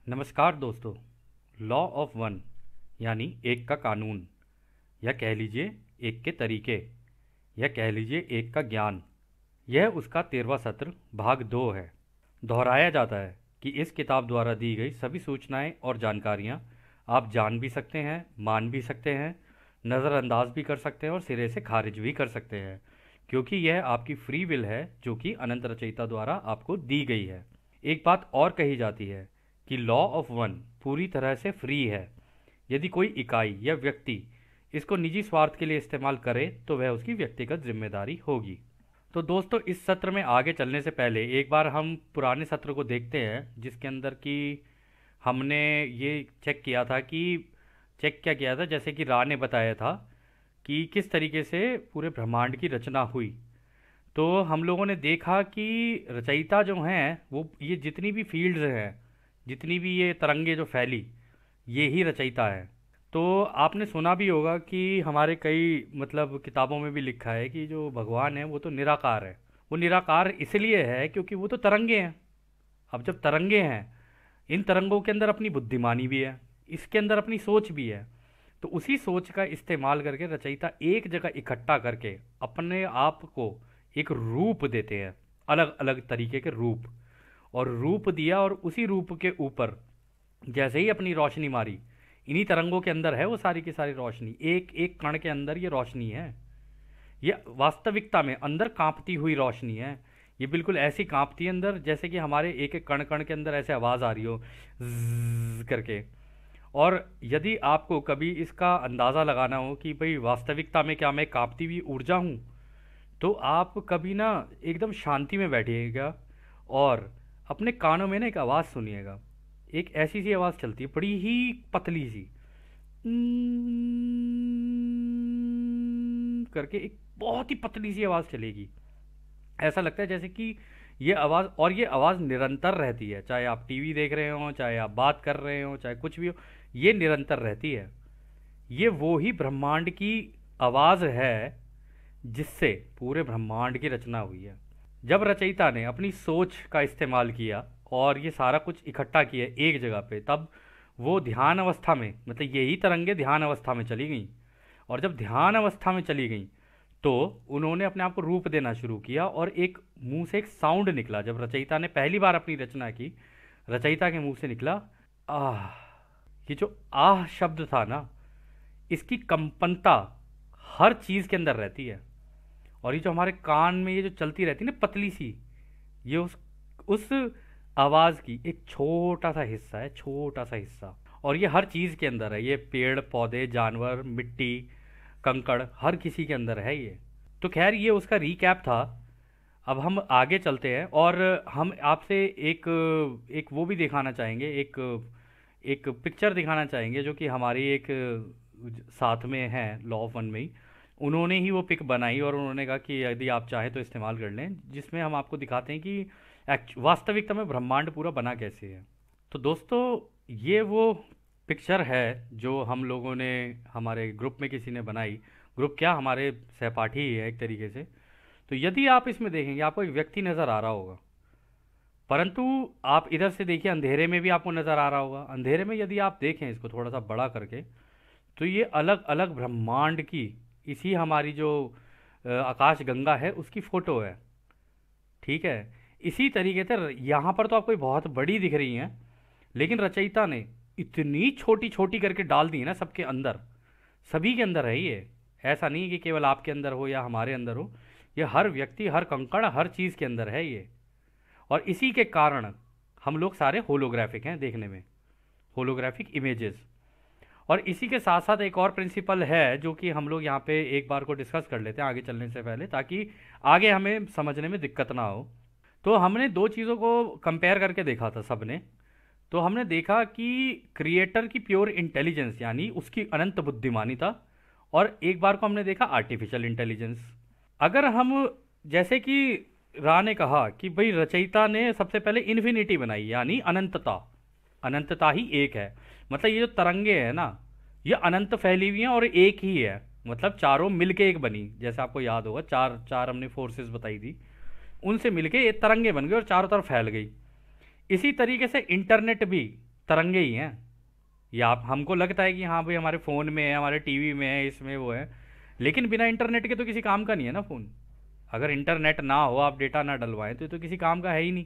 नमस्कार दोस्तों। Law of one यानी एक का कानून, या कह लीजिए एक के तरीके, या कह लीजिए एक का ज्ञान, यह उसका 13वां सत्र भाग 2 है। दोहराया जाता है कि इस किताब द्वारा दी गई सभी सूचनाएं और जानकारियां आप जान भी सकते हैं, मान भी सकते हैं, नज़रअंदाज भी कर सकते हैं और सिरे से खारिज भी कर सकते हैं, क्योंकि यह आपकी फ्री विल है जो कि अनंत रचयिता द्वारा आपको दी गई है। एक बात और कही जाती है कि लॉ ऑफ वन पूरी तरह से फ्री है। यदि कोई इकाई या व्यक्ति इसको निजी स्वार्थ के लिए इस्तेमाल करे तो वह उसकी व्यक्तिगत जिम्मेदारी होगी। तो दोस्तों, इस सत्र में आगे चलने से पहले एक बार हम पुराने सत्र को देखते हैं, जिसके अंदर कि हमने ये चेक क्या किया था, जैसे कि रा ने बताया था कि किस तरीके से पूरे ब्रह्मांड की रचना हुई। तो हम लोगों ने देखा कि रचयिता जो हैं वो ये जितनी भी फील्ड्स हैं, जितनी भी ये तरंगे जो फैली, ये ही रचयिता है। तो आपने सुना भी होगा कि हमारे कई किताबों में भी लिखा है कि जो भगवान है वो तो निराकार है। वो निराकार इसलिए है क्योंकि वो तो तरंगे हैं। अब जब तरंगे हैं, इन तरंगों के अंदर अपनी बुद्धिमानी भी है, इसके अंदर अपनी सोच भी है। तो उसी सोच का इस्तेमाल करके रचयिता एक जगह इकट्ठा करके अपने आप को एक रूप देते हैं, अलग अलग तरीके के रूप। और रूप दिया और उसी रूप के ऊपर जैसे ही अपनी रोशनी मारी, इन्हीं तरंगों के अंदर है वो सारी की सारी रोशनी, एक एक कण के अंदर ये रोशनी है। ये वास्तविकता में अंदर कांपती हुई रोशनी है। ये बिल्कुल ऐसी कांपती है अंदर जैसे कि हमारे एक एक कण कण के अंदर ऐसे आवाज़ आ रही हो, ज़्ज़ करके। और यदि आपको कभी इसका अंदाज़ा लगाना हो कि भाई वास्तविकता में क्या मैं कांपती हुई ऊर्जा हूँ, तो आप कभी ना एकदम शांति में बैठिएगा और अपने कानों में ना एक आवाज़ सुनिएगा। एक ऐसी सी आवाज़ चलती है, बड़ी ही पतली सी, करके एक बहुत ही पतली सी आवाज़ चलेगी। ऐसा लगता है जैसे कि ये आवाज़ निरंतर रहती है, चाहे आप टीवी देख रहे हो, चाहे आप बात कर रहे हो, चाहे कुछ भी हो, ये निरंतर रहती है। ये वो ही ब्रह्मांड की आवाज़ है जिससे पूरे ब्रह्मांड की रचना हुई है। जब रचयिता ने अपनी सोच का इस्तेमाल किया और ये सारा कुछ इकट्ठा किया एक जगह पे, तब वो ध्यान अवस्था में, यही तरंगे ध्यान अवस्था में चली गई। और जब ध्यान अवस्था में चली गई तो उन्होंने अपने आप को रूप देना शुरू किया और एक मुंह से एक साउंड निकला। जब रचयिता ने पहली बार अपनी रचना की, रचयिता के मुंह से निकला आह। ये जो आह शब्द था ना, इसकी कंपनता हर चीज़ के अंदर रहती है। और ये जो हमारे कान में ये जो चलती रहती है ना पतली सी, ये उस आवाज़ की एक छोटा सा हिस्सा है, छोटा सा हिस्सा। और ये हर चीज़ के अंदर है। ये पेड़ पौधे, जानवर, मिट्टी, कंकड़, हर किसी के अंदर है ये। तो खैर, ये उसका रीकैप था। अब हम आगे चलते हैं और हम आपसे एक एक वो भी दिखाना चाहेंगे, एक एक पिक्चर दिखाना चाहेंगे जो कि हमारी एक साथ में है लॉ ऑफ वन में ही। उन्होंने ही वो पिक बनाई और उन्होंने कहा कि यदि आप चाहें तो इस्तेमाल कर लें, जिसमें हम आपको दिखाते हैं कि वास्तविकता में ब्रह्मांड पूरा बना कैसे है। तो दोस्तों, ये वो पिक्चर है जो हम लोगों ने हमारे ग्रुप में किसी ने बनाई। ग्रुप क्या, हमारे सहपाठी ही है एक तरीके से। तो यदि आप इसमें देखेंगे, आपको एक व्यक्ति नज़र आ रहा होगा, परंतु आप इधर से देखिए, अंधेरे में भी आपको नज़र आ रहा होगा। अंधेरे में यदि आप देखें इसको थोड़ा सा बड़ा करके, तो ये अलग अलग ब्रह्मांड की, इसी हमारी जो आकाश गंगा है उसकी फ़ोटो है। ठीक है। इसी तरीके से यहाँ पर तो आपको ये बहुत बड़ी दिख रही हैं, लेकिन रचयिता ने इतनी छोटी छोटी करके डाल दी है ना सबके अंदर। सभी के अंदर है ये। ऐसा नहीं है कि केवल आपके अंदर हो या हमारे अंदर हो। ये हर व्यक्ति, हर कंकड़, हर चीज़ के अंदर है ये। और इसी के कारण हम लोग सारे होलोग्राफिक हैं देखने में, होलोग्राफिक इमेजेस। और इसी के साथ साथ एक और प्रिंसिपल है जो कि हम लोग यहाँ पे एक बार को डिस्कस कर लेते हैं आगे चलने से पहले, ताकि आगे हमें समझने में दिक्कत ना हो। तो हमने दो चीज़ों को कंपेयर करके देखा था सबने। तो हमने देखा कि क्रिएटर की प्योर इंटेलिजेंस यानी उसकी अनंत बुद्धिमानी था, और एक बार को हमने देखा आर्टिफिशियल इंटेलिजेंस। अगर हम, जैसे कि रा ने कहा कि भाई रचयिता ने सबसे पहले इन्फिनिटी बनाई यानी अनंतता, अनंतता ही एक है। ये जो तरंगे हैं ना, ये अनंत फैली हुई हैं और एक ही है। चारों मिलके एक बनी। जैसे आपको याद होगा, चार चार हमने फोर्सेस बताई थी, उनसे मिलके ये तरंगे बन गई और चारों तरफ फैल गई। इसी तरीके से इंटरनेट भी तरंगे ही हैं। ये आप हमको लगता है कि हाँ भाई हमारे फ़ोन में है, हमारे टीवी में है, इसमें वो है, लेकिन बिना इंटरनेट के तो किसी काम का नहीं है ना फ़ोन। अगर इंटरनेट ना हो, आप डेटा ना डलवाएं, तो ये तो किसी काम का है ही नहीं।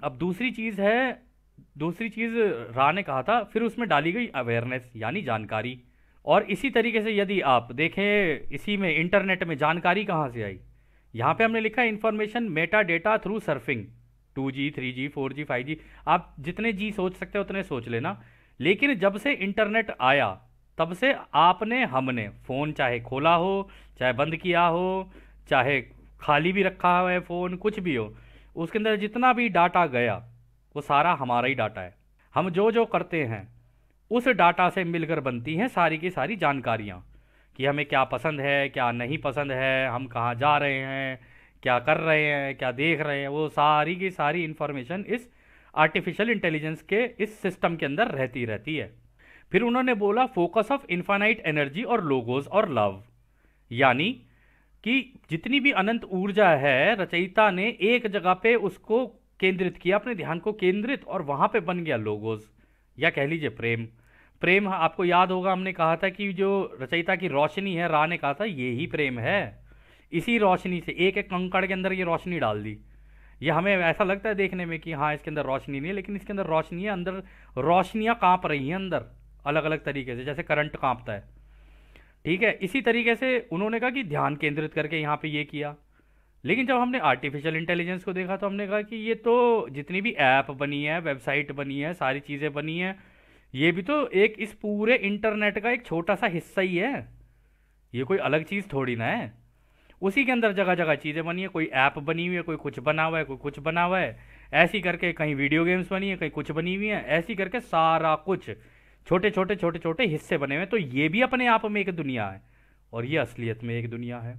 अब दूसरी चीज़ है, दूसरी चीज़ रा ने कहा था, फिर उसमें डाली गई अवेयरनेस यानी जानकारी। और इसी तरीके से यदि आप देखें, इसी में इंटरनेट में जानकारी कहाँ से आई, यहाँ पे हमने लिखा है information Meta data through surfing. 2G 3G 4G 5G, आप जितने जी सोच सकते हो उतने सोच लेना। लेकिन जब से इंटरनेट आया, तब से आपने हमने फ़ोन चाहे खोला हो, चाहे बंद किया हो, चाहे खाली भी रखा हुआ है फ़ोन, कुछ भी हो, उसके अंदर जितना भी डाटा गया वो सारा हमारा ही डाटा है। हम जो जो करते हैं उस डाटा से मिलकर बनती हैं सारी की सारी जानकारियाँ, कि हमें क्या पसंद है, क्या नहीं पसंद है, हम कहाँ जा रहे हैं, क्या कर रहे हैं, क्या देख रहे हैं, वो सारी की सारी इंफॉर्मेशन इस आर्टिफिशियल इंटेलिजेंस के इस सिस्टम के अंदर रहती रहती है। फिर उन्होंने बोला फोकस ऑफ इन्फानाइट एनर्जी और लोगोस और लव, यानी कि जितनी भी अनंत ऊर्जा है, रचयिता ने एक जगह पे उसको केंद्रित किया, अपने ध्यान को केंद्रित, और वहां पे बन गया लोगोस, या कह लीजिए प्रेम। प्रेम, आपको याद होगा हमने कहा था कि जो रचयिता की रोशनी है, रा ने कहा था ये ही प्रेम है। इसी रोशनी से एक एक कंकड़ के अंदर ये रोशनी डाल दी। ये हमें ऐसा लगता है देखने में कि हाँ इसके अंदर रोशनी नहीं है, लेकिन इसके अंदर रोशनी है, अंदर रोशनियां कांप रही हैं अंदर, अलग अलग तरीके से, जैसे करंट कांपता है। ठीक है, इसी तरीके से उन्होंने कहा कि ध्यान केंद्रित करके यहाँ पे ये किया। लेकिन जब हमने आर्टिफिशियल इंटेलिजेंस को देखा तो हमने कहा कि ये तो जितनी भी ऐप बनी है, वेबसाइट बनी है, सारी चीज़ें बनी हैं, ये भी तो एक इस पूरे इंटरनेट का एक छोटा सा हिस्सा ही है। ये कोई अलग चीज़ थोड़ी ना है। उसी के अंदर जगह जगह चीज़ें बनी है, कोई ऐप बनी हुई है, कोई कुछ बना हुआ है, कोई कुछ बना हुआ है, ऐसी करके कहीं वीडियो गेम्स बनी है, कहीं कुछ बनी हुई है, ऐसी करके सारा कुछ छोटे छोटे छोटे छोटे हिस्से बने हुए हैं। तो ये भी अपने आप में एक दुनिया है, और ये असलियत में एक दुनिया है।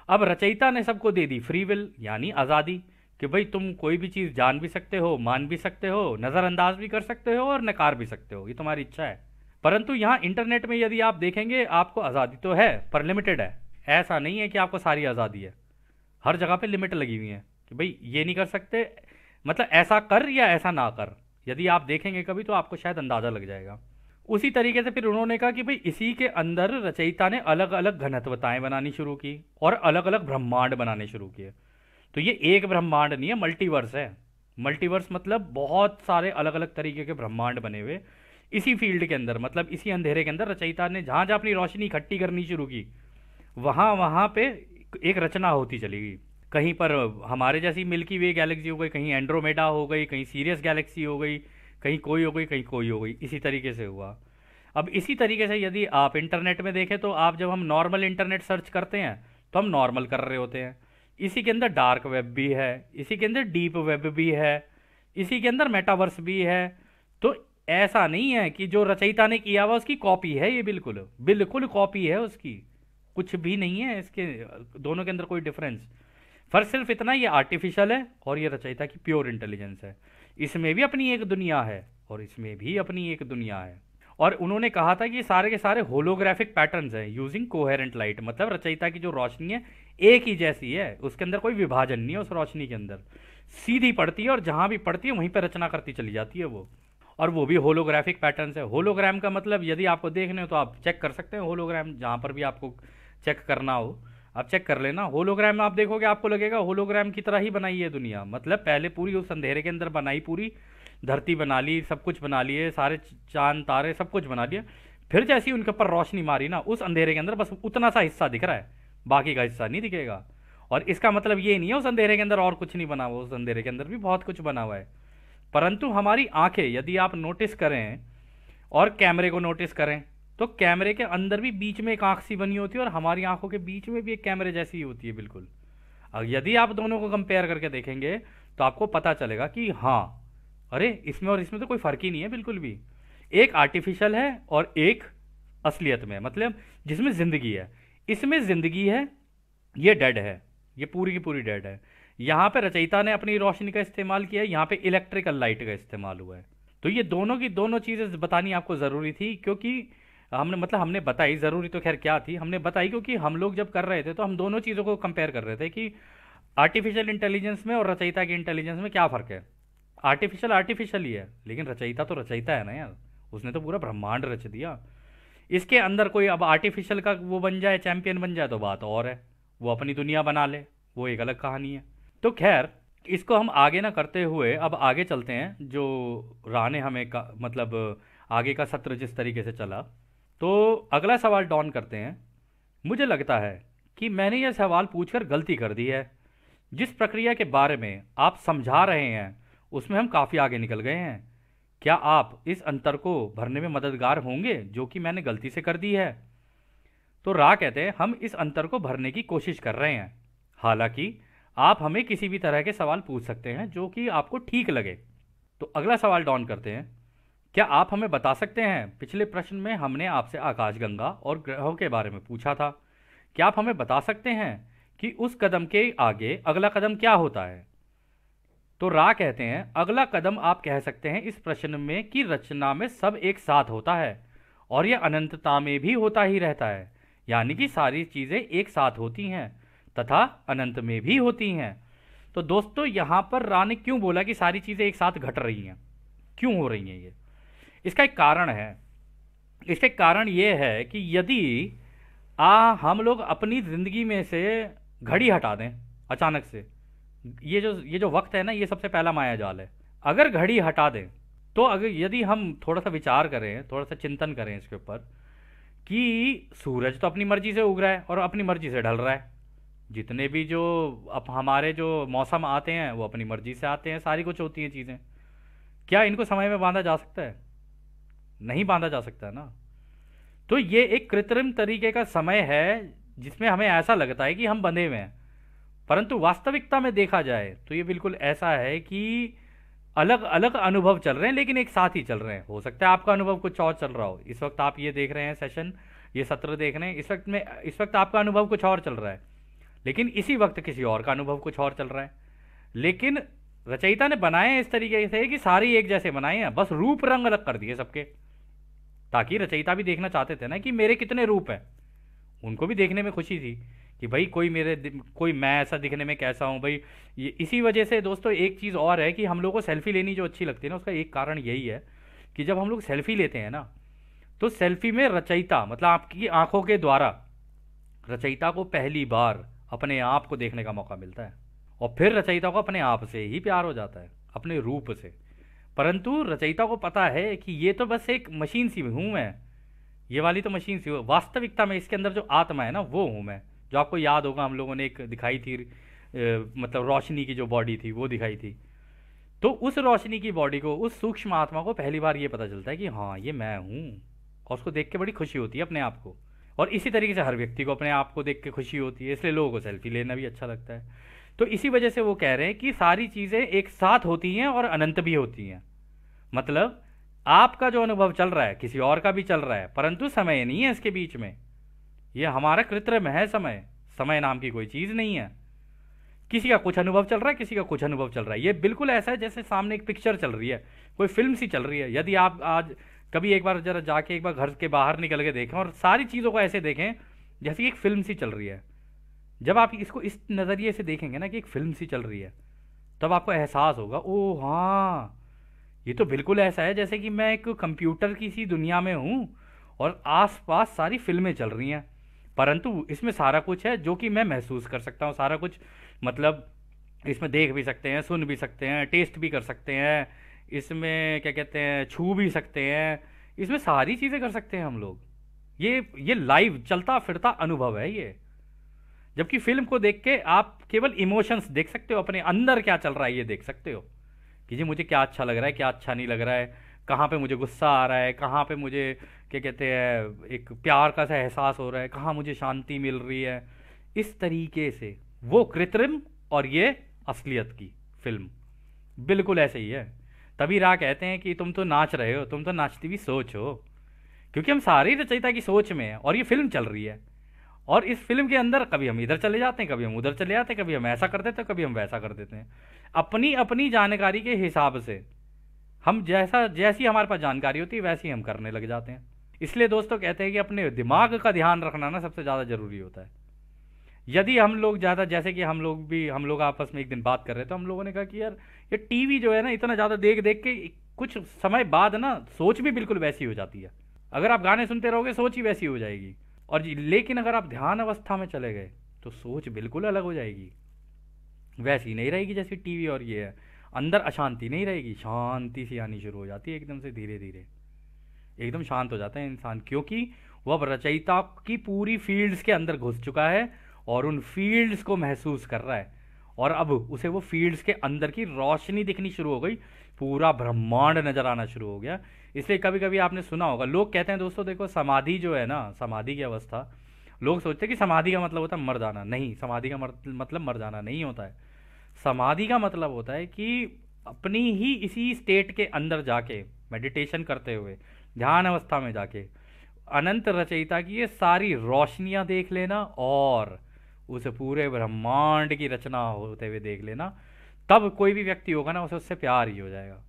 अब रचयिता ने सबको दे दी फ्री विल यानी आज़ादी, कि भाई तुम कोई भी चीज़ जान भी सकते हो, मान भी सकते हो, नज़रअंदाज भी कर सकते हो और नकार भी सकते हो, ये तुम्हारी इच्छा है। परंतु यहाँ इंटरनेट में यदि आप देखेंगे, आपको आज़ादी तो है पर लिमिटेड है। ऐसा नहीं है कि आपको सारी आज़ादी है, हर जगह पे लिमिट लगी हुई है कि भाई ये नहीं कर सकते, मतलब ऐसा कर या ऐसा ना कर। यदि आप देखेंगे कभी तो आपको शायद अंदाज़ा लग जाएगा। उसी तरीके से फिर उन्होंने कहा कि भाई इसी के अंदर रचयिता ने अलग अलग घनत्वताएं बनानी शुरू की और अलग अलग ब्रह्मांड बनाने शुरू किए। तो ये एक ब्रह्मांड नहीं है, मल्टीवर्स है। मल्टीवर्स मतलब बहुत सारे अलग अलग तरीके के ब्रह्मांड बने हुए इसी फील्ड के अंदर, मतलब इसी अंधेरे के अंदर रचयिता ने जहाँ जहाँ अपनी रोशनी इकट्ठी करनी शुरू की, वहाँ वहाँ पे एक रचना होती चली गई। कहीं पर हमारे जैसी मिल्की वे गैलेक्सी हो गई, कहीं एंड्रोमेडा हो गई, कहीं सीरियस गैलेक्सी हो गई, कहीं कोई हो गई, कहीं कोई हो गई, इसी तरीके से हुआ। अब इसी तरीके से यदि आप इंटरनेट में देखें तो आप जब हम नॉर्मल इंटरनेट सर्च करते हैं तो हम नॉर्मल कर रहे होते हैं, इसी के अंदर डार्क वेब भी है, इसी के अंदर डीप वेब भी है, इसी के अंदर मेटावर्स भी है। तो ऐसा नहीं है कि जो रचयिता ने किया हुआ उसकी कॉपी है, ये बिल्कुल बिल्कुल कॉपी है उसकी, कुछ भी नहीं है इसके दोनों के अंदर कोई डिफरेंस। फर्क सिर्फ इतना, ये आर्टिफिशियल है और ये रचयिता की प्योर इंटेलिजेंस है। इसमें भी अपनी एक दुनिया है और इसमें भी अपनी एक दुनिया है। और उन्होंने कहा था कि ये सारे के सारे होलोग्राफिक पैटर्न्स हैं यूजिंग कोहेरेंट लाइट, मतलब रचयिता की जो रोशनी है एक ही जैसी है, उसके अंदर कोई विभाजन नहीं है, उस रोशनी के अंदर सीधी पड़ती है और जहां भी पड़ती है वहीं पर रचना करती चली जाती है वो। और वो भी होलोग्राफिक पैटर्न्स है। होलोग्राम का मतलब यदि आपको देखने हो तो आप चेक कर सकते हैं, होलोग्राम जहां पर भी आपको चेक करना हो आप चेक कर लेना। होलोग्राम में आप देखोगे आपको लगेगा होलोग्राम की तरह ही बनाई है दुनिया, मतलब पहले पूरी उस अंधेरे के अंदर बनाई, पूरी धरती बना ली, सब कुछ बना लिए, सारे चांद तारे सब कुछ बना लिया, फिर जैसी उनके ऊपर रोशनी मारी ना, उस अंधेरे के अंदर बस उतना सा हिस्सा दिख रहा है, बाकी का हिस्सा नहीं दिखेगा। और इसका मतलब ये नहीं है उस अंधेरे के अंदर और कुछ नहीं बना हुआ, उस अंधेरे के अंदर भी बहुत कुछ बना हुआ है। परंतु हमारी आंखें यदि आप नोटिस करें और कैमरे को नोटिस करें तो कैमरे के अंदर भी बीच में एक आंख सी बनी होती है और हमारी आंखों के बीच में भी एक कैमरे जैसी ही होती है बिल्कुल। अब यदि आप दोनों को कंपेयर करके देखेंगे तो आपको पता चलेगा कि हाँ, अरे इसमें और इसमें तो कोई फर्क ही नहीं है बिल्कुल भी। एक आर्टिफिशियल है और एक असलियत में, मतलब जिसमें जिंदगी है, इसमें जिंदगी है, ये डेड है, ये पूरी की पूरी डेड है। यहाँ पे रचयिता ने अपनी रोशनी का इस्तेमाल किया है, यहाँ पे इलेक्ट्रिकल लाइट का इस्तेमाल हुआ है। तो ये दोनों की दोनों चीज़ें बतानी आपको ज़रूरी थी, क्योंकि हमने बताई, ज़रूरी तो खैर क्या थी, हमने बताई क्योंकि हम लोग जब कर रहे थे तो हम दोनों चीज़ों को कंपेयर कर रहे थे कि आर्टिफिशियल इंटेलिजेंस में और रचयिता की इंटेलिजेंस में क्या फ़र्क है। आर्टिफिशियल आर्टिफिशियल ही है, लेकिन रचयिता तो रचयिता है ना यार, उसने तो पूरा ब्रह्मांड रच दिया। इसके अंदर कोई अब आर्टिफिशियल का वो बन जाए, चैंपियन बन जाए तो बात और है, वो अपनी दुनिया बना ले, वो एक अलग कहानी है। तो खैर, इसको हम आगे ना करते हुए अब आगे चलते हैं। जो राह ने हमें मतलब आगे का सत्र जिस तरीके से चला, तो अगला सवाल डॉन करते हैं। मुझे लगता है कि मैंने यह सवाल पूछकर गलती कर दी है। जिस प्रक्रिया के बारे में आप समझा रहे हैं उसमें हम काफ़ी आगे निकल गए हैं। क्या आप इस अंतर को भरने में मददगार होंगे जो कि मैंने गलती से कर दी है? तो रा कहते हैं, हम इस अंतर को भरने की कोशिश कर रहे हैं। हालांकि आप हमें किसी भी तरह के सवाल पूछ सकते हैं जो कि आपको ठीक लगे। तो अगला सवाल डॉन करते हैं। क्या आप हमें बता सकते हैं, पिछले प्रश्न में हमने आपसे आकाशगंगा और ग्रहों के बारे में पूछा था। क्या आप हमें बता सकते हैं कि उस कदम के आगे अगला कदम क्या होता है? तो रा कहते हैं, अगला कदम आप कह सकते हैं इस प्रश्न में कि रचना में सब एक साथ होता है और यह अनंतता में भी होता ही रहता है। यानी कि सारी चीज़ें एक साथ होती हैं तथा अनंत में भी होती हैं। तो दोस्तों, यहाँ पर रा ने क्यों बोला कि सारी चीज़ें एक साथ घट रही हैं, क्यों हो रही हैं ये? इसका एक कारण है। इसके कारण ये है कि यदि हम लोग अपनी ज़िंदगी में से घड़ी हटा दें अचानक से, ये जो वक्त है ना, ये सबसे पहला माया जाल है। अगर घड़ी हटा दें तो अगर यदि हम थोड़ा सा विचार करें, थोड़ा सा चिंतन करें इसके ऊपर कि सूरज तो अपनी मर्जी से उग रहा है और अपनी मर्जी से ढल रहा है। जितने भी जो अब हमारे जो मौसम आते हैं वो अपनी मर्जी से आते हैं, सारी कुछ होती हैं चीज़ें। क्या इनको समय में बांधा जा सकता है? नहीं बांधा जा सकता है ना। तो ये एक कृत्रिम तरीके का समय है जिसमें हमें ऐसा लगता है कि हम बंधे हुए हैं, परंतु वास्तविकता में देखा जाए तो ये बिल्कुल ऐसा है कि अलग अलग अनुभव चल रहे हैं लेकिन एक साथ ही चल रहे हैं। हो सकता है आपका अनुभव कुछ और चल रहा हो, इस वक्त आप ये देख रहे हैं सेशन, ये सत्र देख रहे हैं, इस वक्त आपका अनुभव कुछ और चल रहा है, लेकिन इसी वक्त किसी और का अनुभव कुछ और चल रहा है। लेकिन रचयिता ने बनाए हैं इस तरीके से कि सारे एक जैसे बनाए हैं, बस रूप रंग अलग कर दिए सबके, ताकि रचयिता भी देखना चाहते थे ना कि मेरे कितने रूप हैं। उनको भी देखने में खुशी थी कि भाई कोई मैं ऐसा दिखने में कैसा हूँ भाई। ये इसी वजह से दोस्तों एक चीज़ और है कि हम लोग को सेल्फी लेनी जो अच्छी लगती है ना, उसका एक कारण यही है कि जब हम लोग सेल्फी लेते हैं ना, तो सेल्फी में रचयिता मतलब आपकी आंखों के द्वारा रचयिता को पहली बार अपने आप को देखने का मौका मिलता है और फिर रचयिता को अपने आप से ही प्यार हो जाता है, अपने रूप से। परंतु रचयिता को पता है कि ये तो बस एक मशीन सी हूँ मैं, ये वाली तो मशीन सी हूँ, वास्तविकता में इसके अंदर जो आत्मा है ना वो हूँ मैं। जो आपको याद होगा हम लोगों ने एक दिखाई थी मतलब रोशनी की जो बॉडी थी वो दिखाई थी। तो उस रोशनी की बॉडी को, उस सूक्ष्म आत्मा को पहली बार ये पता चलता है कि हाँ ये मैं हूँ, और उसको देख के बड़ी खुशी होती है अपने आप को। और इसी तरीके से हर व्यक्ति को अपने आप को देख के खुशी होती है, इसलिए लोगों को सेल्फी लेना भी अच्छा लगता है। तो इसी वजह से वो कह रहे हैं कि सारी चीज़ें एक साथ होती हैं और अनंत भी होती हैं। मतलब आपका जो अनुभव चल रहा है किसी और का भी चल रहा है, परंतु समय नहीं है इसके बीच में। यह हमारा कृत्रिम है समय, समय नाम की कोई चीज़ नहीं है। किसी का कुछ अनुभव चल रहा है, किसी का कुछ अनुभव चल रहा है। ये बिल्कुल ऐसा है जैसे सामने एक पिक्चर चल रही है, कोई फिल्म सी चल रही है। यदि आप आज कभी एक बार जरा जाके एक बार घर के बाहर निकल के देखें और सारी चीज़ों को ऐसे देखें जैसे कि एक फिल्म सी चल रही है, जब आप इसको इस नज़रिए से देखेंगे ना कि एक फिल्म सी चल रही है, तब आपको एहसास होगा, ओ हाँ ये तो बिल्कुल ऐसा है जैसे कि मैं एक कंप्यूटर की सी दुनिया में हूँ और आसपास सारी फिल्में चल रही हैं, परंतु इसमें सारा कुछ है जो कि मैं महसूस कर सकता हूँ। सारा कुछ मतलब इसमें देख भी सकते हैं, सुन भी सकते हैं, टेस्ट भी कर सकते हैं, इसमें क्या कहते हैं छू भी सकते हैं, इसमें सारी चीज़ें कर सकते हैं हम लोग। ये लाइव चलता फिरता अनुभव है ये। जबकि फिल्म को देख के आप केवल इमोशंस देख सकते हो, अपने अंदर क्या चल रहा है ये देख सकते हो कि जी मुझे क्या अच्छा लग रहा है, क्या अच्छा नहीं लग रहा है, कहाँ पे मुझे गुस्सा आ रहा है, कहाँ पे मुझे क्या कहते हैं एक प्यार का सा एहसास हो रहा है, कहाँ मुझे शांति मिल रही है। इस तरीके से वो कृत्रिम और ये असलियत की फिल्म बिल्कुल ऐसे ही है। तभी रा कहते हैं कि तुम तो नाच रहे हो, तुम तो नाचती हुई सोच हो, क्योंकि हम सारी रचयिता की सोच में हैं और ये फिल्म चल रही है। और इस फिल्म के अंदर कभी हम इधर चले जाते हैं, कभी हम उधर चले जाते हैं, कभी हम ऐसा कर देते हैं, कभी हम वैसा कर देते हैं। अपनी अपनी जानकारी के हिसाब से हम जैसी हमारे पास जानकारी होती है वैसी हम करने लग जाते हैं। इसलिए दोस्तों कहते हैं कि अपने दिमाग का ध्यान रखना ना सबसे ज़्यादा ज़रूरी होता है। यदि हम लोग ज़्यादा, जैसे कि हम लोग आपस में एक दिन बात कर रहे थे, तो हम लोगों ने कहा कि यार ये टीवी जो है ना, इतना ज़्यादा देख देख के कुछ समय बाद ना सोच भी बिल्कुल वैसी हो जाती है। अगर आप गाने सुनते रहोगे सोच ही वैसी हो जाएगी। और लेकिन अगर आप ध्यान अवस्था में चले गए तो सोच बिल्कुल अलग हो जाएगी, वैसी नहीं रहेगी जैसी टीवी और ये है। अंदर अशांति नहीं रहेगी, शांति सी आनी शुरू हो जाती है एकदम से, धीरे धीरे एकदम शांत हो जाता है इंसान, क्योंकि वह अब रचयिता की पूरी फील्ड्स के अंदर घुस चुका है और उन फील्ड्स को महसूस कर रहा है। और अब उसे वो फील्ड्स के अंदर की रोशनी दिखनी शुरू हो गई, पूरा ब्रह्मांड नजर आना शुरू हो गया। इसलिए कभी कभी आपने सुना होगा, लोग कहते हैं दोस्तों देखो, समाधि जो है ना, समाधि की अवस्था, लोग सोचते हैं कि समाधि का मतलब होता है मर जाना। नहीं, समाधि का मतलब मर जाना नहीं होता है। समाधि का मतलब होता है कि अपनी ही इसी स्टेट के अंदर जाके, मेडिटेशन करते हुए, ध्यान अवस्था में जाके अनंत रचयिता की ये सारी रोशनियां देख लेना और उस पूरे ब्रह्मांड की रचना होते हुए देख लेना। तब कोई भी व्यक्ति होगा ना, उसे उससे प्यार ही हो जाएगा।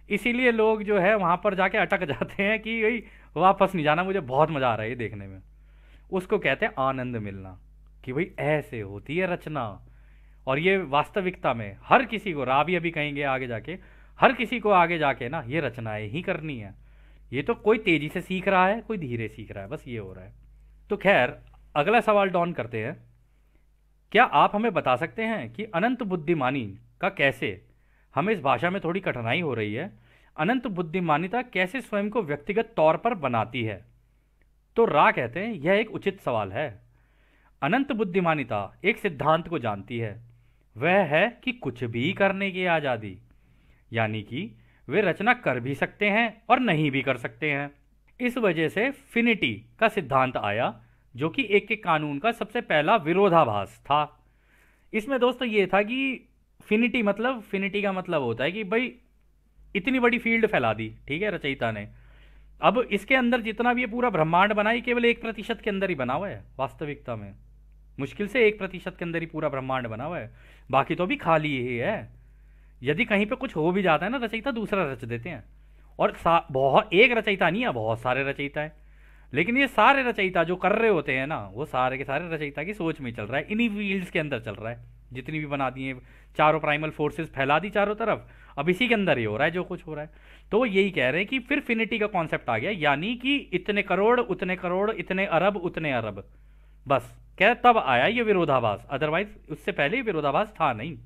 इसीलिए लोग जो है वहां पर जाके अटक जाते हैं कि भाई वापस नहीं जाना, मुझे बहुत मजा आ रहा है ये देखने में। उसको कहते हैं आनंद मिलना, कि भाई ऐसे होती है रचना। और ये वास्तविकता में हर किसी को, राबी अभी कहेंगे आगे जाके, हर किसी को आगे जाके ना ये रचनाएं ही करनी है। ये तो कोई तेजी से सीख रहा है, कोई धीरे सीख रहा है, बस ये हो रहा है। तो खैर, अगला सवाल डॉन करते हैं। क्या आप हमें बता सकते हैं कि अनंत बुद्धिमानी का कैसे, हमें इस भाषा में थोड़ी कठिनाई हो रही है, अनंत बुद्धिमानिता कैसे स्वयं को व्यक्तिगत तौर पर बनाती है? तो रा कहते हैं यह एक उचित सवाल है। अनंत बुद्धिमानिता एक सिद्धांत को जानती है, वह है कि कुछ भी करने की आजादी, यानी कि वे रचना कर भी सकते हैं और नहीं भी कर सकते हैं। इस वजह से फिनिटी का सिद्धांत आया, जो कि एक के कानून का सबसे पहला विरोधाभास था। इसमें दोस्तों ये था कि फिनिटी का मतलब होता है कि भाई इतनी बड़ी फील्ड फैला दी, ठीक है, रचयिता ने। अब इसके अंदर जितना भी ये पूरा ब्रह्मांड बना, ये केवल 1% के अंदर ही बना हुआ है वास्तविकता में। मुश्किल से 1% के अंदर ही पूरा ब्रह्मांड बना हुआ है, बाकी तो भी खाली ही है। यदि कहीं पे कुछ हो भी जाता है ना, रचयिता दूसरा रच देते हैं। और बहुत एक रचयिता नहीं है, बहुत सारे रचयिता है। लेकिन ये सारे रचयिता जो कर रहे होते हैं ना, वो सारे के सारे रचयिता की सोच में चल रहा है, इन्हीं फील्ड्स के अंदर चल रहा है। जितनी भी बना दी है, चारों प्राइमल फोर्सेस फैला दी चारों तरफ, अब इसी के अंदर ही हो रहा है जो कुछ हो रहा है। तो वो यही कह रहे हैं कि फिर फिनिटी का कॉन्सेप्ट आ गया, यानी कि इतने करोड़ उतने करोड़, इतने अरब उतने अरब, बस क्या तब आया ये विरोधाभास, अदरवाइज उससे पहले ये विरोधाभास था नहीं।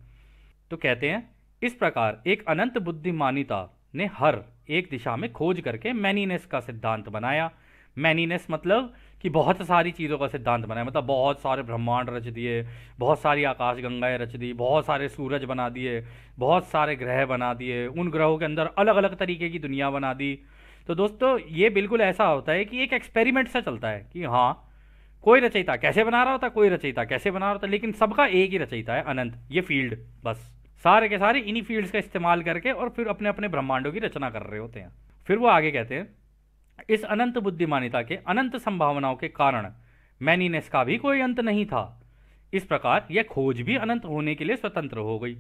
तो कहते हैं इस प्रकार एक अनंत बुद्धिमानिता ने हर एक दिशा में खोज करके मैनीनेस का सिद्धांत बनाया। मैनीनेस मतलब कि बहुत सारी चीज़ों का सिद्धांत बनाया, मतलब बहुत सारे ब्रह्मांड रच दिए, बहुत सारी आकाश गंगाएं रच दी, बहुत सारे सूरज बना दिए, बहुत सारे ग्रह बना दिए, उन ग्रहों के अंदर अलग अलग तरीके की दुनिया बना दी। तो दोस्तों ये बिल्कुल ऐसा होता है कि एक एक्सपेरिमेंट सा चलता है कि हाँ, कोई रचयिता कैसे बना रहा होता, कोई रचयिता कैसे बना रहा होता, लेकिन सबका एक ही रचयिता है, अनंत, ये फील्ड, बस सारे के सारे इन्हीं फील्ड्स का इस्तेमाल करके और फिर अपने अपने ब्रह्मांडों की रचना कर रहे होते हैं। फिर वो आगे कहते हैं इस अनंत बुद्धिमानिता के अनंत संभावनाओं के कारण मैनीनेस का भी कोई अंत नहीं था। इस प्रकार यह खोज भी अनंत होने के लिए स्वतंत्र हो गई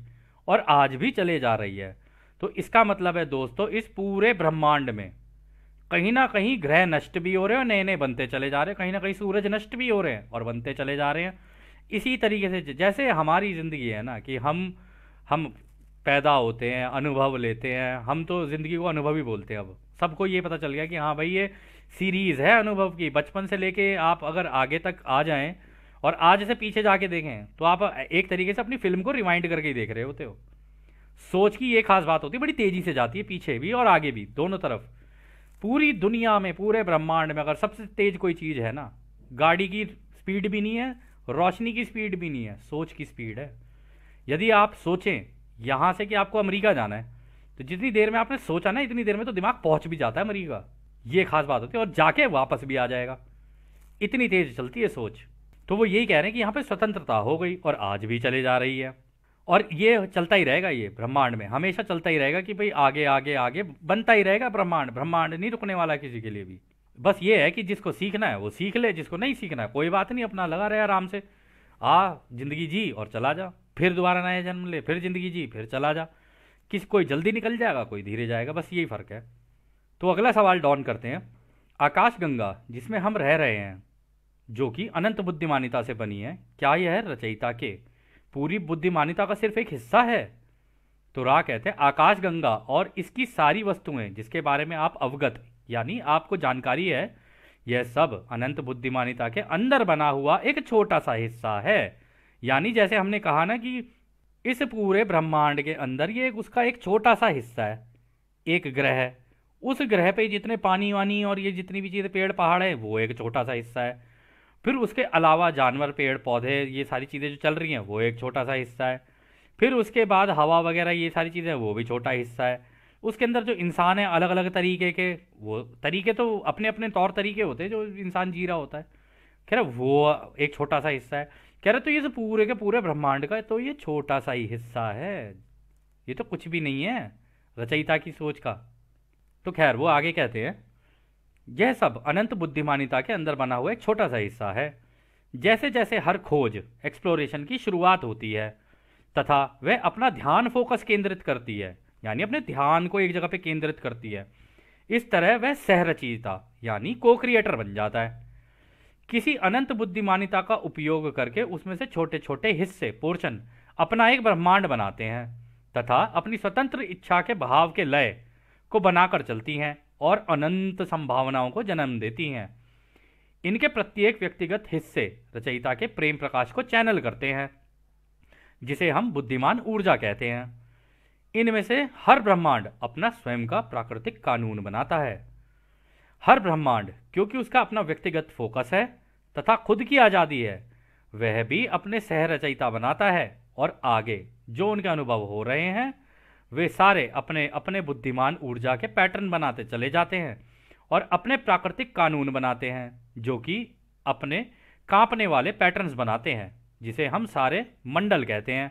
और आज भी चले जा रही है। तो इसका मतलब है दोस्तों, इस पूरे ब्रह्मांड में कहीं ना कहीं ग्रह नष्ट भी हो रहे हैं और नए नए बनते चले जा रहे हैं, कहीं ना कहीं सूरज नष्ट भी हो रहे हैं और बनते चले जा रहे हैं। इसी तरीके से जैसे हमारी ज़िंदगी है ना, कि हम पैदा होते हैं, अनुभव लेते हैं, हम तो ज़िंदगी को अनुभव ही बोलते हैं। अब सबको ये पता चल गया कि हाँ भाई ये सीरीज़ है अनुभव की, बचपन से लेके आप अगर आगे तक आ जाएं और आज से पीछे जाके देखें तो आप एक तरीके से अपनी फिल्म को रिवाइंड करके ही देख रहे होते हो। सोच की ये खास बात होती है, बड़ी तेज़ी से जाती है पीछे भी और आगे भी, दोनों तरफ। पूरी दुनिया में, पूरे ब्रह्मांड में अगर सबसे तेज कोई चीज़ है ना, गाड़ी की स्पीड भी नहीं है, रोशनी की स्पीड भी नहीं है, सोच की स्पीड है। यदि आप सोचें यहाँ से कि आपको अमेरिका जाना है, तो जितनी देर में आपने सोचा ना, इतनी देर में तो दिमाग पहुंच भी जाता है अमेरिका। ये खास बात होती है, और जाके वापस भी आ जाएगा, इतनी तेज चलती है सोच। तो वो यही कह रहे हैं कि यहाँ पे स्वतंत्रता हो गई और आज भी चले जा रही है, और ये चलता ही रहेगा, ये ब्रह्मांड में हमेशा चलता ही रहेगा कि भाई आगे आगे आगे बनता ही रहेगा ब्रह्मांड। ब्रह्मांड नहीं रुकने वाला किसी के लिए भी। बस ये है कि जिसको सीखना है वो सीख ले, जिसको नहीं सीखना है कोई बात नहीं, अपना लगा रहे आराम से, जिंदगी जी और चला जा, फिर दोबारा नया जन्म ले, फिर जिंदगी जी, फिर चला जा। कोई जल्दी निकल जाएगा, कोई धीरे जाएगा, बस यही फर्क है। तो अगला सवाल डॉन करते हैं, आकाश गंगा जिसमें हम रह रहे हैं, जो कि अनंत बुद्धिमानिता से बनी है, क्या यह रचयिता के पूरी बुद्धिमानिता का सिर्फ एक हिस्सा है? तो रा कहते हैं आकाशगंगा और इसकी सारी वस्तुएं जिसके बारे में आप अवगत यानी आपको जानकारी है, यह सब अनंत बुद्धिमानिता के अंदर बना हुआ एक छोटा सा हिस्सा है। यानी जैसे हमने कहा ना कि इस पूरे ब्रह्मांड के अंदर ये उसका एक छोटा सा हिस्सा है, एक ग्रह है, उस ग्रह पे जितने पानी वानी और ये जितनी भी चीज़ें पेड़ पहाड़ है वो एक छोटा सा हिस्सा है। फिर उसके अलावा जानवर पेड़ पौधे ये सारी चीज़ें जो चल रही हैं वो एक छोटा सा हिस्सा है। फिर उसके बाद हवा वगैरह ये सारी चीज़ें वो भी छोटा हिस्सा है। उसके अंदर जो इंसान है अलग अलग तरीके के, वो तरीके तो अपने अपने तौर तरीके होते हैं जो इंसान जी रहा होता है, कह रहे वो एक छोटा सा हिस्सा है। कह रहे तो ये जो पूरे के पूरे ब्रह्मांड का तो ये छोटा सा ही हिस्सा है, ये तो कुछ भी नहीं है रचयिता की सोच का। तो खैर वो आगे कहते हैं यह सब अनंत बुद्धिमानिता के अंदर बना हुआ एक छोटा सा हिस्सा है। जैसे जैसे हर खोज एक्सप्लोरेशन की शुरुआत होती है तथा वह अपना ध्यान फोकस केंद्रित करती है, यानी अपने ध्यान को एक जगह पे केंद्रित करती है, इस तरह वह सहरचयिता यानी को क्रिएटर बन जाता है। किसी अनंत बुद्धिमानिता का उपयोग करके उसमें से छोटे छोटे हिस्से पोर्शन अपना एक ब्रह्मांड बनाते हैं तथा अपनी स्वतंत्र इच्छा के भाव के लय को बनाकर चलती हैं और अनंत संभावनाओं को जन्म देती हैं। इनके प्रत्येक व्यक्तिगत हिस्से रचयिता के प्रेम प्रकाश को चैनल करते हैं, जिसे हम बुद्धिमान ऊर्जा कहते हैं। इनमें से हर ब्रह्मांड अपना स्वयं का प्राकृतिक कानून बनाता है। हर ब्रह्मांड क्योंकि उसका अपना व्यक्तिगत फोकस है तथा खुद की आज़ादी है, वह भी अपने सह रचयिता बनाता है और आगे जो उनके अनुभव हो रहे हैं वे सारे अपने अपने बुद्धिमान ऊर्जा के पैटर्न बनाते चले जाते हैं और अपने प्राकृतिक कानून बनाते हैं, जो कि अपने कांपने वाले पैटर्न्स बनाते हैं, जिसे हम सारे मंडल कहते हैं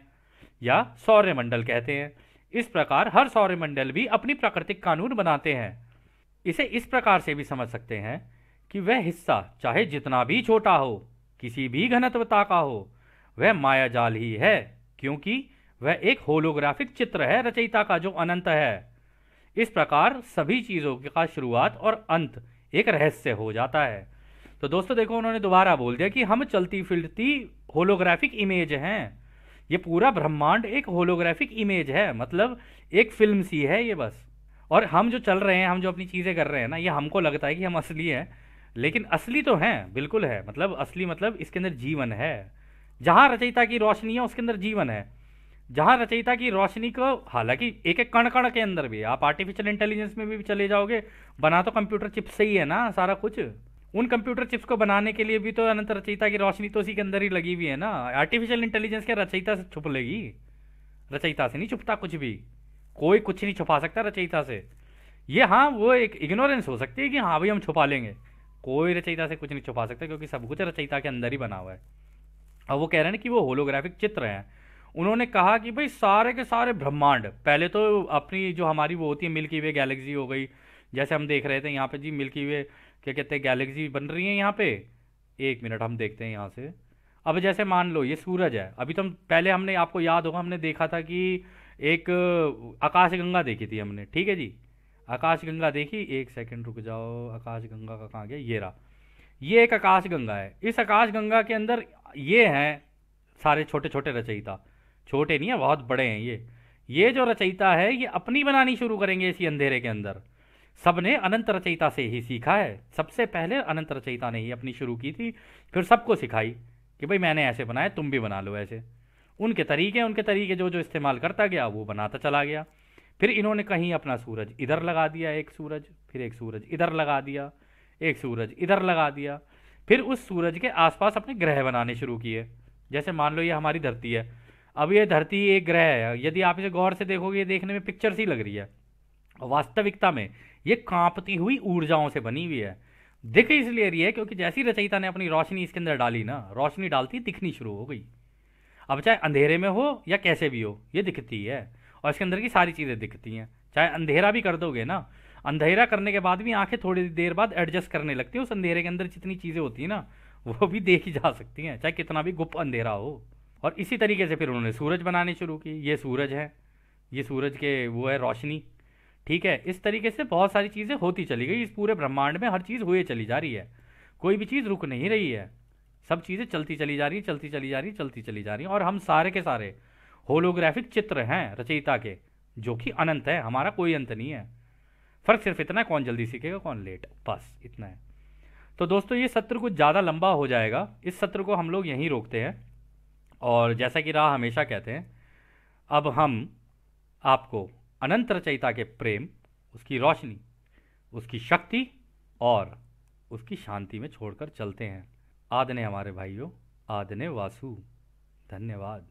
या सौर्य मंडल कहते हैं। इस प्रकार हर सौर्य मंडल भी अपनी प्राकृतिक कानून बनाते हैं। इसे इस प्रकार से भी समझ सकते हैं कि वह हिस्सा चाहे जितना भी छोटा हो, किसी भी घनत्वता का हो, वह मायाजाल ही है, क्योंकि वह एक होलोग्राफिक चित्र है रचयिता का जो अनंत है। इस प्रकार सभी चीज़ों का शुरुआत और अंत एक रहस्य हो जाता है। तो दोस्तों देखो, उन्होंने दोबारा बोल दिया कि हम चलती फिरती होलोग्राफिक इमेज हैं। ये पूरा ब्रह्मांड एक होलोग्राफिक इमेज है, मतलब एक फिल्म सी है ये बस। और हम जो चल रहे हैं, हम जो अपनी चीज़ें कर रहे हैं ना, ये हमको लगता है कि हम असली हैं, लेकिन असली तो हैं, बिल्कुल है। मतलब असली मतलब इसके अंदर जीवन है। जहाँ रचयिता की रोशनी है उसके अंदर जीवन है। जहाँ रचयिता की रोशनी को, हालांकि एक एक कण कण के अंदर भी, आप आर्टिफिशियल इंटेलिजेंस में भी चले जाओगे, बना तो कंप्यूटर चिप से ही है ना सारा कुछ। उन कंप्यूटर चिप्स को बनाने के लिए भी तो अनंत रचयिता की रोशनी तो उसी के अंदर ही लगी हुई है ना। आर्टिफिशियल इंटेलिजेंस क्या रचयिता से छुप लेगी? रचयिता से नहीं छुपता कुछ भी, कोई कुछ नहीं छुपा सकता रचयिता से। ये हाँ, वो एक इग्नोरेंस हो सकती है कि हाँ भाई हम छुपा लेंगे, कोई रचयिता से कुछ नहीं छुपा सकता, क्योंकि सब कुछ रचयिता के अंदर ही बना हुआ है। अब वो कह रहे हैं कि वो होलोग्राफिक चित्र हैं। उन्होंने कहा कि भाई सारे के सारे ब्रह्मांड, पहले तो अपनी जो हमारी वो होती है मिल्की वे गैलेक्सी हो गई, जैसे हम देख रहे थे यहाँ पे जी मिल्की वे क्या कहते हैं गैलेक्सी बन रही है यहाँ पे। एक मिनट हम देखते हैं यहाँ से। अब जैसे मान लो ये सूरज है, अभी तो पहले हमने, आपको याद होगा, हमने देखा था कि एक आकाशगंगा देखी थी हमने, ठीक है जी, आकाशगंगा देखी। एक सेकंड रुक जाओ, आकाशगंगा का कहाँ गया, ये रहा, ये एक आकाशगंगा है। इस आकाशगंगा के अंदर ये हैं सारे छोटे छोटे रचयिता, छोटे नहीं है, बहुत बड़े हैं ये जो रचयिता है ये अपनी बनानी शुरू करेंगे इसी अंधेरे के अंदर। सबने अनंत रचयिता से ही सीखा है, सबसे पहले अनंत रचयिता ने ही अपनी शुरू की थी, फिर सबको सिखाई कि भाई मैंने ऐसे बनाया, तुम भी बना लो ऐसे। उनके तरीके जो जो इस्तेमाल करता गया वो बनाता चला गया। फिर इन्होंने कहीं अपना सूरज इधर लगा दिया, एक सूरज, फिर एक सूरज इधर लगा दिया, एक सूरज इधर लगा दिया, फिर उस सूरज के आसपास अपने ग्रह बनाने शुरू किए। जैसे मान लो ये हमारी धरती है, अब ये धरती एक ग्रह है, यदि आप इसे गौर से देखोगे ये देखने में पिक्चर सी लग रही है, वास्तविकता में ये कांपती हुई ऊर्जाओं से बनी हुई है। दिख इसलिए रही है क्योंकि जैसी रचयिता ने अपनी रोशनी इसके अंदर डाली ना, रोशनी डालती दिखनी शुरू हो गई। अब चाहे अंधेरे में हो या कैसे भी हो, ये दिखती है और इसके अंदर की सारी चीज़ें दिखती हैं। चाहे अंधेरा भी कर दोगे ना, अंधेरा करने के बाद भी आंखें थोड़ी देर बाद एडजस्ट करने लगती है, उस अंधेरे के अंदर जितनी चीज़ें होती हैं ना वो भी देखी जा सकती हैं, चाहे कितना भी गुप्त अंधेरा हो। और इसी तरीके से फिर उन्होंने सूरज बनाने शुरू की। ये सूरज है, ये सूरज के वो है रोशनी, ठीक है। इस तरीके से बहुत सारी चीज़ें होती चली गई। इस पूरे ब्रह्मांड में हर चीज़ हुए चली जा रही है, कोई भी चीज़ रुक नहीं रही है, सब चीज़ें चलती चली जा रही है, चलती चली जा रही है, चलती चली जा रही है। और हम सारे के सारे होलोग्राफिक चित्र हैं रचयिता के, जो कि अनंत है, हमारा कोई अंत नहीं है। फर्क सिर्फ इतना है, कौन जल्दी सीखेगा कौन लेट, बस इतना है। तो दोस्तों ये सत्र कुछ ज़्यादा लंबा हो जाएगा, इस सत्र को हम लोग यहीं रोकते हैं। और जैसा कि राह हमेशा कहते हैं, अब हम आपको अनंत रचयिता के प्रेम, उसकी रोशनी, उसकी शक्ति और उसकी शांति में छोड़कर चलते हैं। आदने हमारे भाइयों, आदने वासु। धन्यवाद।